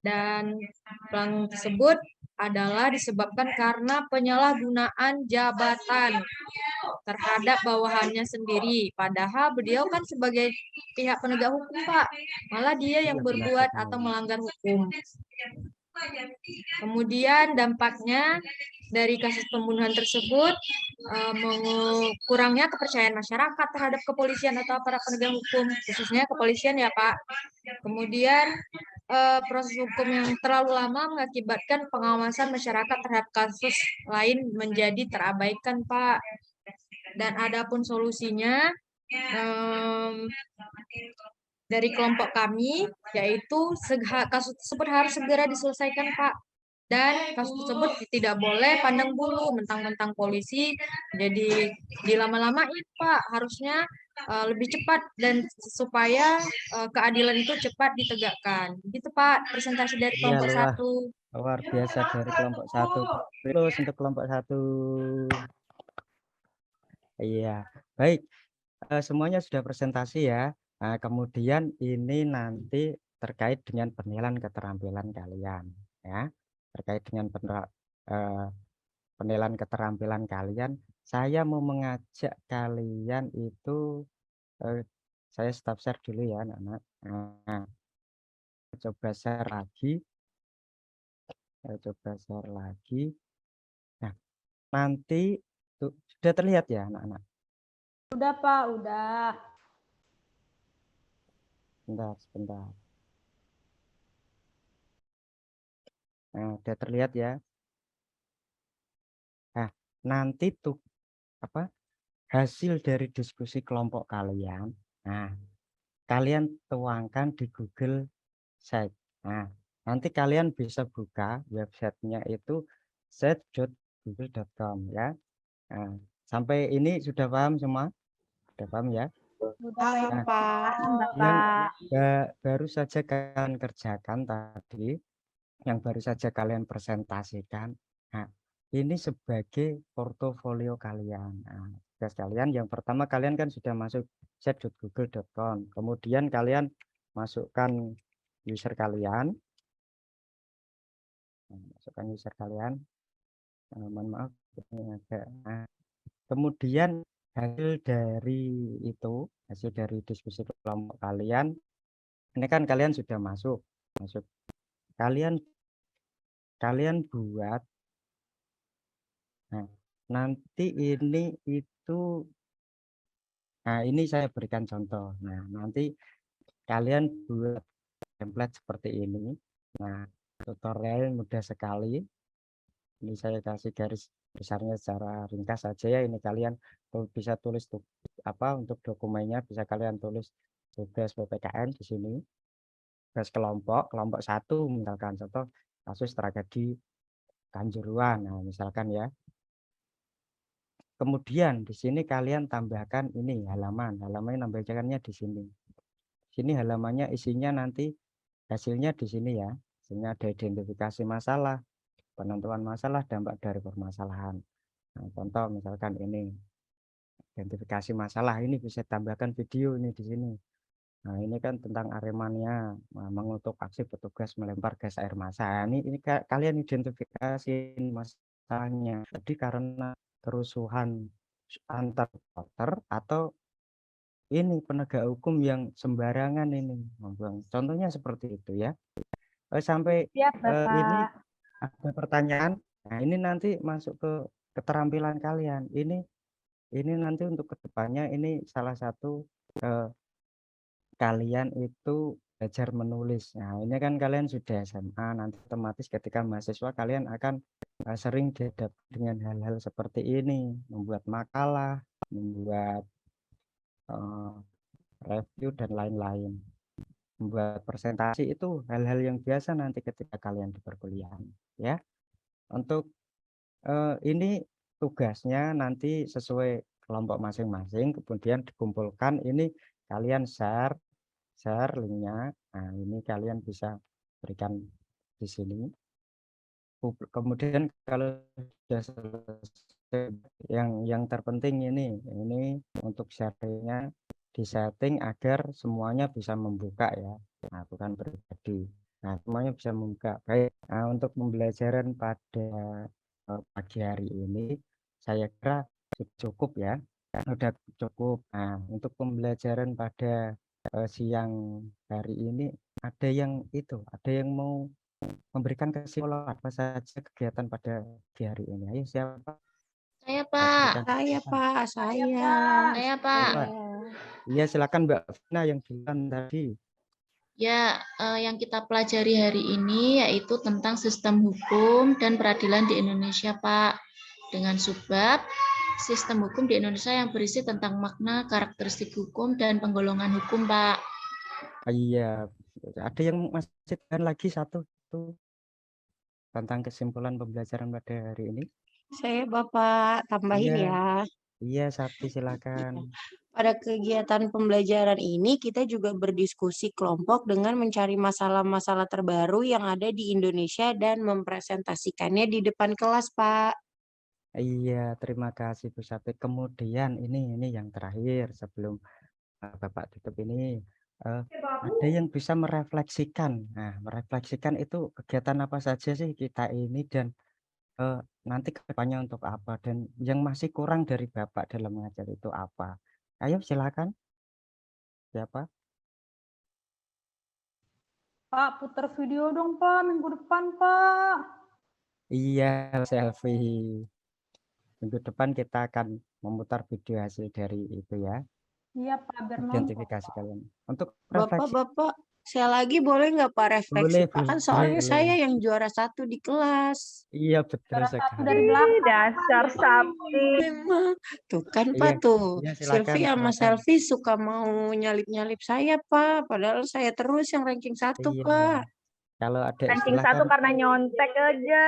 Speaker 2: Dan pelanggaran tersebut adalah disebabkan karena penyalahgunaan jabatan terhadap bawahannya sendiri. Padahal beliau kan sebagai pihak penegak hukum Pak, malah dia yang
Speaker 1: Iya, benar
Speaker 2: berbuat
Speaker 1: sekali.
Speaker 2: atau melanggar hukum. Kemudian dampaknya dari kasus pembunuhan tersebut kurangnya kepercayaan masyarakat terhadap kepolisian atau aparat penegak hukum, khususnya kepolisian ya Pak. Kemudian proses hukum yang terlalu lama mengakibatkan pengawasan masyarakat terhadap kasus lain menjadi terabaikan Pak. Dan adapun solusinya dari kelompok kami, yaitu kasus tersebut harus segera diselesaikan, Pak. Dan kasus tersebut tidak boleh pandang bulu, mentang-mentang polisi, jadi dilama-lamain, Pak. Harusnya lebih cepat dan supaya keadilan itu cepat ditegakkan. Gitu, Pak, presentasi dari
Speaker 1: Iya,
Speaker 2: kelompok
Speaker 1: luar
Speaker 2: 1.
Speaker 1: biasa dari kelompok 1. Terus untuk kelompok 1. Iya, baik. Semuanya sudah presentasi ya. Nah, kemudian ini nanti terkait dengan penilaian keterampilan kalian ya. Terkait dengan penilaian keterampilan kalian, saya mau mengajak kalian itu saya stop share dulu ya anak-anak. Nah, coba share lagi. Saya coba share lagi. Nah, nanti sudah terlihat ya anak-anak.
Speaker 6: Udah Pak, udah.
Speaker 1: Sebentar. Nah, sudah terlihat ya. Nah, nanti tuh hasil dari diskusi kelompok kalian. Nah, kalian tuangkan di Google Sheet. Nah, nanti kalian bisa buka websitenya itu set.google.com ya. Nah, sampai ini sudah paham semua? Sudah paham ya?
Speaker 6: Udah
Speaker 5: Paham
Speaker 6: Pak.
Speaker 5: Pak.
Speaker 1: Yang baru saja kalian kerjakan tadi, yang baru saja kalian presentasikan. Nah, ini sebagai portofolio kalian. Nah, tugas kalian yang pertama kalian kan sudah masuk set.google.com. Kemudian kalian masukkan user kalian. Mohon maaf ini agak. Nah, kemudian hasil dari diskusi kelompok kalian, ini kan kalian sudah masuk. Kalian buat. Nah, nanti ini saya berikan contoh. Nah, nanti kalian buat template seperti ini. Nah, tutorial mudah sekali. Ini saya kasih garis besarnya secara ringkas saja ya. Ini kalian bisa tulis untuk dokumennya, bisa kalian tulis tugas PPKN di sini. Tugas kelompok 1 misalkan contoh kasus tragedi Kanjuruhan. Nah, misalkan ya. Kemudian di sini kalian tambahkan ini halamannya nambahkannya di sini. Sini halamannya isinya nanti hasilnya di sini ya. Hasilnya ada identifikasi masalah, penentuan masalah, dampak dari permasalahan. Nah, contoh misalkan ini identifikasi masalah, ini bisa tambahkan video ini di sini. Nah, ini kan tentang Aremania mengutuk aksi petugas melempar gas air massa. Nah, ini kalian identifikasi masalahnya. Jadi karena kerusuhan antar supporter atau ini penegak hukum yang sembarangan ini, contohnya seperti itu ya. Sampai
Speaker 6: Siap, Bapak.
Speaker 1: ini ada pertanyaan. Nah, ini nanti masuk ke keterampilan kalian. Ini nanti untuk kedepannya ini salah satu kalian itu belajar menulis. Nah, ini kan kalian sudah SMA, nanti otomatis ketika mahasiswa kalian akan sering dihadapkan dengan hal-hal seperti ini, membuat makalah, membuat review, dan lain-lain. Membuat presentasi itu hal-hal yang biasa nanti ketika kalian di perkuliahan, ya. Untuk ini tugasnya nanti sesuai kelompok masing-masing, kemudian dikumpulkan. Ini kalian share linknya. Nah, ini kalian bisa berikan di sini. Kemudian kalau sudah selesai, yang terpenting ini untuk sharingnya disetting agar semuanya bisa membuka ya. Nah, bukan pribadi. Nah, semuanya bisa membuka. Baik. Nah, untuk pembelajaran pada pagi hari ini saya kira cukup ya. Sudah cukup. Nah, untuk pembelajaran pada siang hari ini ada yang mau memberikan kesimpulan apa saja kegiatan pada pagi hari ini. Ayo, siapa?
Speaker 9: Saya, Pak.
Speaker 5: Saya, Pak. Saya.
Speaker 9: Saya, Pak.
Speaker 1: Iya, silakan Mbak Vina yang duluan tadi.
Speaker 9: Ya, yang kita pelajari hari ini yaitu tentang sistem hukum dan peradilan di Indonesia, Pak. Dengan subbab sistem hukum di Indonesia yang berisi tentang makna, karakteristik hukum, dan penggolongan hukum, Pak.
Speaker 1: Iya, ada yang masih lagi satu tuh tentang kesimpulan pembelajaran pada hari ini.
Speaker 5: Saya Bapak tambahin
Speaker 1: Iya.
Speaker 5: ya.
Speaker 1: Iya, Sakti silakan.
Speaker 5: Pada kegiatan pembelajaran ini kita juga berdiskusi kelompok dengan mencari masalah-masalah terbaru yang ada di Indonesia dan mempresentasikannya di depan kelas, Pak.
Speaker 1: Iya, terima kasih Bu Sakti. Kemudian ini yang terakhir sebelum Bapak tutup ini, ada yang bisa merefleksikan. Nah, merefleksikan itu kegiatan apa saja sih kita ini dan nanti kedepannya untuk apa, dan yang masih kurang dari Bapak dalam mengajar itu apa? Ayo silakan. Siapa?
Speaker 6: Pak, putar video dong, Pak, minggu depan, Pak.
Speaker 1: Iya, selfie. Minggu depan kita akan memutar video hasil dari itu ya.
Speaker 6: Iya, Pak, biar nonton.
Speaker 1: Identifikasi kalian. Untuk refleksi.
Speaker 5: Bapak, saya lagi boleh nggak Pak refleksi?
Speaker 1: Boleh,
Speaker 5: Pak, kan
Speaker 1: boleh,
Speaker 5: soalnya
Speaker 1: boleh.
Speaker 5: saya yang juara 1 di kelas.
Speaker 1: Iya, betul
Speaker 6: Juara 1
Speaker 1: sekali.
Speaker 6: dari belakang.
Speaker 8: Dasar Sakti.
Speaker 5: Memang. Tuh kan Pak
Speaker 1: Iya,
Speaker 5: tuh.
Speaker 1: iya, silakan,
Speaker 5: Sylvie sama
Speaker 1: silakan.
Speaker 5: Selfie suka mau nyalip-nyalip saya, Pak. Padahal saya terus yang ranking 1,
Speaker 1: Iya.
Speaker 5: Pak.
Speaker 1: Kalau ada
Speaker 8: Ranking
Speaker 1: istilah
Speaker 8: 1 karena nyontek aja.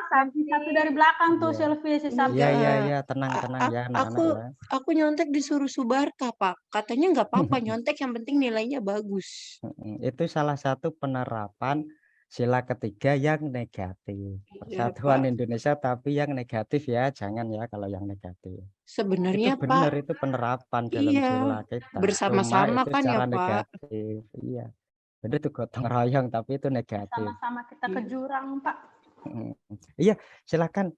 Speaker 6: Ranking 1 dari belakang tuh,
Speaker 1: Iya.
Speaker 6: Selfie si Sakti.
Speaker 1: Iya, tenang ya anak-anak ya.
Speaker 5: Aku nyontek disuruh Subarka, Pak. Katanya nggak apa-apa nyontek, yang penting nilainya bagus.
Speaker 1: Itu salah satu penerapan sila ketiga yang negatif.
Speaker 5: Iya,
Speaker 1: Persatuan
Speaker 5: Pak.
Speaker 1: Indonesia, tapi yang negatif ya, jangan ya kalau yang negatif.
Speaker 5: Sebenarnya,
Speaker 1: Itu benar,
Speaker 5: Pak.
Speaker 1: itu penerapan dalam
Speaker 5: Iya,
Speaker 1: sila kita.
Speaker 5: bersama-sama
Speaker 1: Cuma itu
Speaker 5: kan ya,
Speaker 1: secara
Speaker 5: Pak.
Speaker 1: negatif. Iya. Jadi itu gotong royong, tapi itu negatif.
Speaker 6: Sama-sama kita ke jurang, Pak.
Speaker 1: Iya, silakan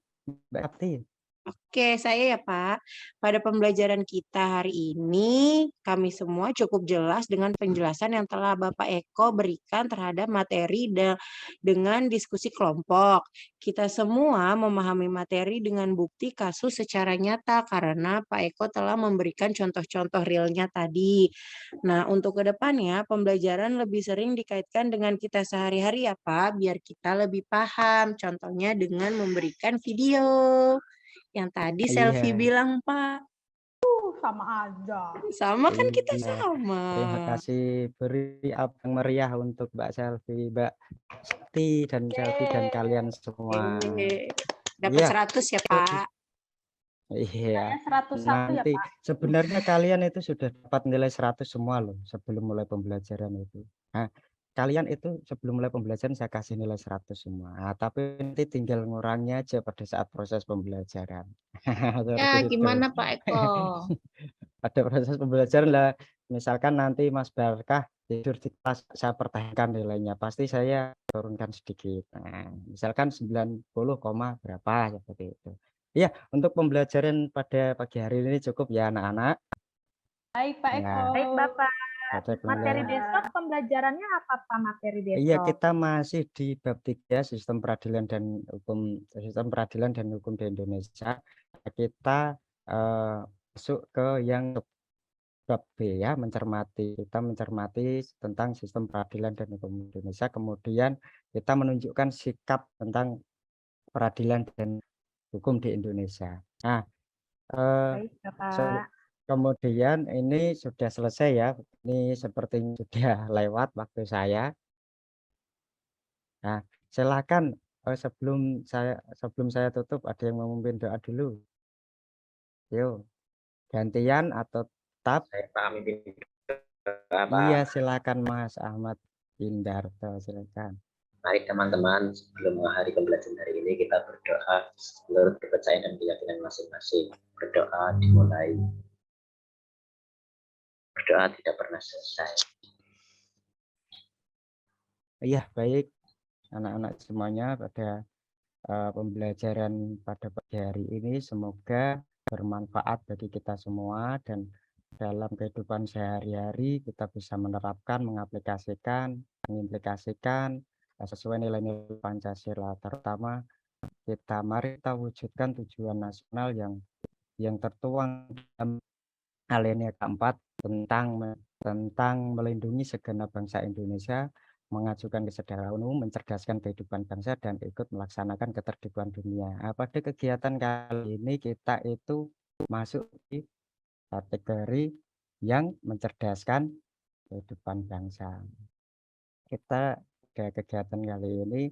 Speaker 1: Mbak Sakti.
Speaker 5: Oke, saya ya Pak. Pada pembelajaran kita hari ini, kami semua cukup jelas dengan penjelasan yang telah Bapak Eko berikan terhadap materi dengan diskusi kelompok. Kita semua memahami materi dengan bukti kasus secara nyata karena Pak Eko telah memberikan contoh-contoh realnya tadi. Nah, untuk kedepannya pembelajaran lebih sering dikaitkan dengan kita sehari-hari ya Pak, biar kita lebih paham. Contohnya dengan memberikan video. Yang tadi Selfie
Speaker 1: Iya.
Speaker 5: bilang, Pak.
Speaker 6: Sama aja.
Speaker 5: Sama kan kita
Speaker 1: Iya.
Speaker 5: sama.
Speaker 1: Terima kasih, beri apa yang meriah untuk Mbak Selfie, Mbak Sakti, dan Selfie dan kalian semua.
Speaker 5: Dapat
Speaker 1: Iya.
Speaker 5: 100 ya, Pak.
Speaker 1: Iya.
Speaker 6: Saya 101 ya,
Speaker 1: Nanti
Speaker 6: Pak.
Speaker 1: sebenarnya kalian itu sudah dapat nilai 100 semua loh sebelum mulai pembelajaran itu. Nah, kalian itu sebelum mulai pembelajaran saya kasih nilai 100 semua. Nah, tapi nanti tinggal ngurangnya aja pada saat proses pembelajaran.
Speaker 9: Ya,
Speaker 1: Seperti itu.
Speaker 9: gimana Pak Eko?
Speaker 1: Pada proses pembelajaran lah, misalkan nanti Mas Barkah tidur di kelas, saya pertahankan nilainya, pasti saya turunkan sedikit. Nah, misalkan 90, berapa seperti itu. Iya, untuk pembelajaran pada pagi hari ini cukup ya anak-anak.
Speaker 6: Baik, Pak Eko.
Speaker 1: Ya.
Speaker 8: Baik, Bapak.
Speaker 1: Ada
Speaker 8: Materi
Speaker 1: pembelajaran.
Speaker 8: besok pembelajarannya apa, Pak, materi besok?
Speaker 1: Iya, kita masih di bab 3 sistem peradilan dan hukum di Indonesia. Kita masuk ke yang bab B ya, kita mencermati tentang sistem peradilan dan hukum Indonesia. Kemudian kita menunjukkan sikap tentang peradilan dan hukum di Indonesia. Nah,
Speaker 8: Baik, Bapak.
Speaker 1: Kemudian ini sudah selesai ya. Ini sepertinya sudah lewat waktu saya. Nah, silakan sebelum saya tutup ada yang mau memimpin doa dulu. Yuk, gantian atau tetap?
Speaker 10: Saya Pak mimpin doa, Pak.
Speaker 1: Iya, silakan Mas Ahmad Indarto, silakan.
Speaker 10: Mari teman-teman, sebelum mengakhiri pembelajaran hari ini kita berdoa menurut kepercayaan dan keyakinan masing-masing. Berdoa dimulai. Berdoa tidak pernah selesai.
Speaker 1: Iya, baik anak-anak semuanya pada pembelajaran pada pagi hari ini semoga bermanfaat bagi kita semua dan dalam kehidupan sehari-hari kita bisa menerapkan, mengaplikasikan, mengimplikasikan sesuai nilai-nilai Pancasila, terutama mari kita wujudkan tujuan nasional yang tertuang dalam alinea keempat tentang melindungi segenap bangsa Indonesia, mengajukan kesadaran umum, mencerdaskan kehidupan bangsa, dan ikut melaksanakan ketertiban dunia. Pada kegiatan kali ini kita itu masuk di kategori yang mencerdaskan kehidupan bangsa. Kita ada kegiatan kali ini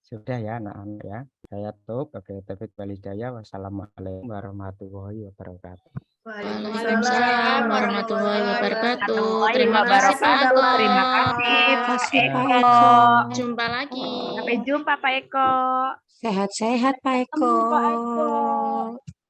Speaker 1: sudah ya anak-anak ya. Saya tutup. Wassalamualaikum warahmatullahi wabarakatuh.
Speaker 9: Waalaikumsalam warahmatullahi wabarakatuh. Terima kasih Pak Eko.
Speaker 8: Terima kasih Pak
Speaker 5: Pak
Speaker 8: Eko.
Speaker 5: Eko.
Speaker 9: Jumpa lagi.
Speaker 8: Sampai jumpa Pak Eko.
Speaker 5: Sehat-sehat Pak Eko.
Speaker 8: Ketemu Pak Eko.